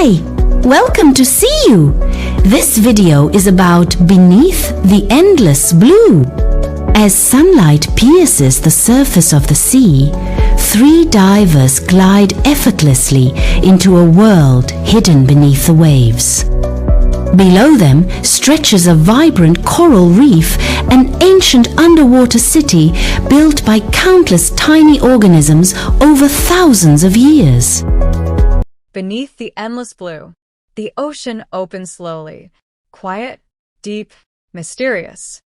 Hi! Welcome to See You! This video is about Beneath the Endless Blue. As sunlight pierces the surface of the sea, three divers glide effortlessly into a world hidden beneath the waves. Below them stretches a vibrant coral reef, an ancient underwater city built by countless tiny organisms over thousands of years. Beneath the endless blue, the ocean opens slowly, quiet, deep, mysterious.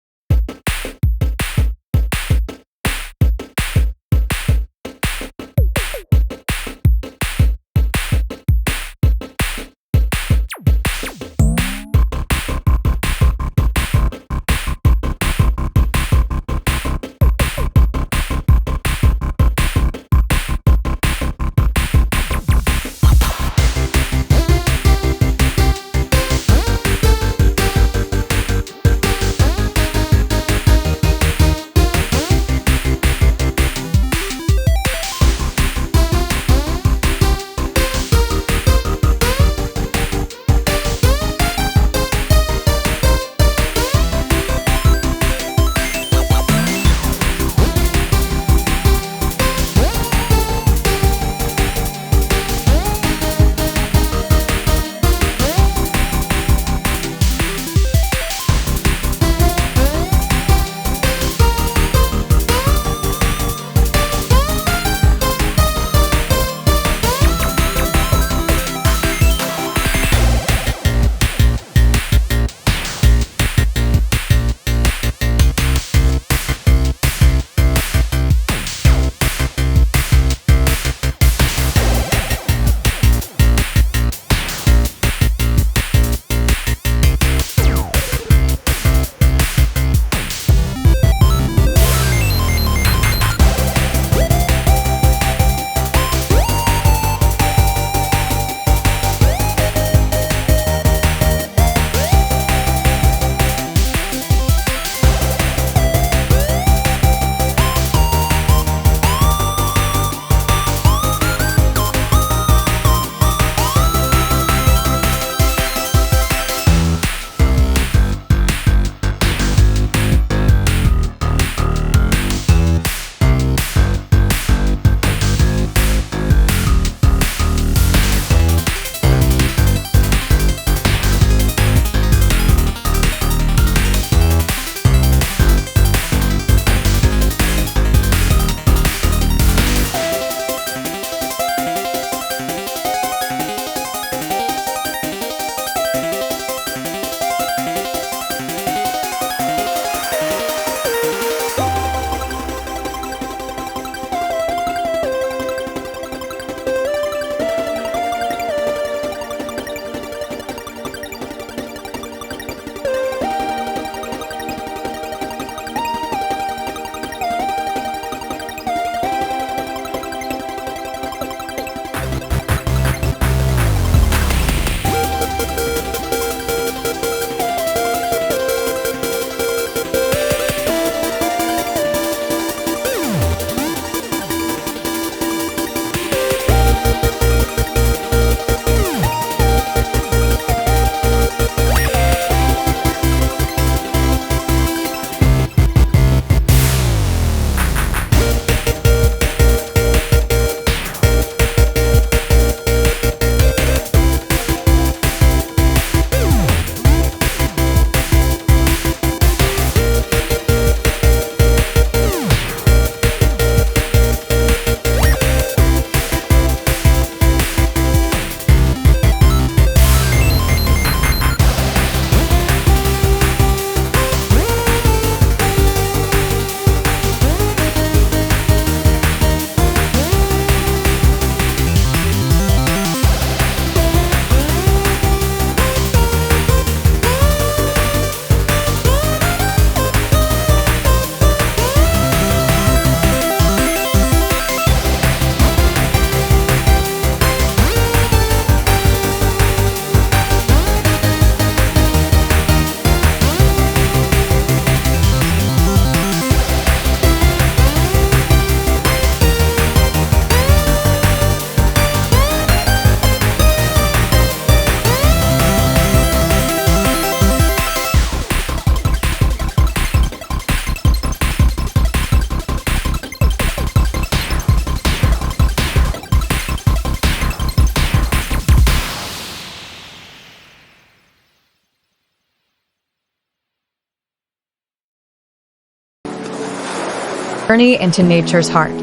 Journey into nature's heart.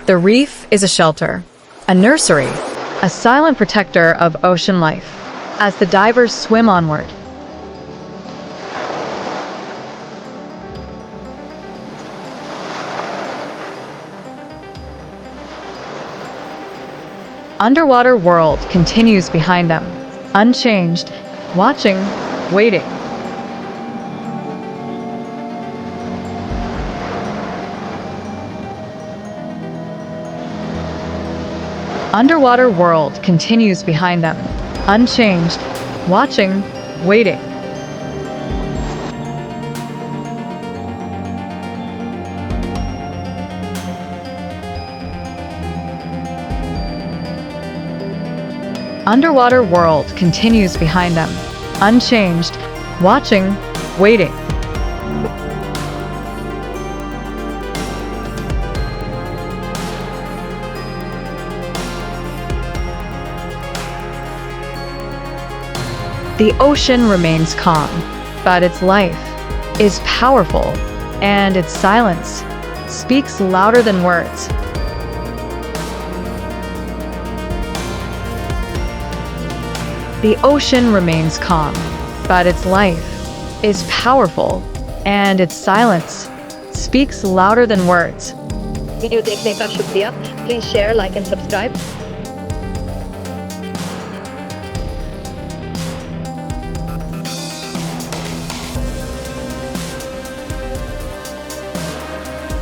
The reef is a shelter, a nursery, a silent protector of ocean life as the divers swim onward. Underwater world continues behind them, unchanged, watching, waiting. Underwater world continues behind them, unchanged, watching, waiting. Underwater world continues behind them, unchanged, watching, waiting. The ocean remains calm, but its life is powerful, and its silence speaks louder than words. The ocean remains calm, but its life is powerful, and its silence speaks louder than words. Video देखने का शुक्रिया. Please share, like and subscribe.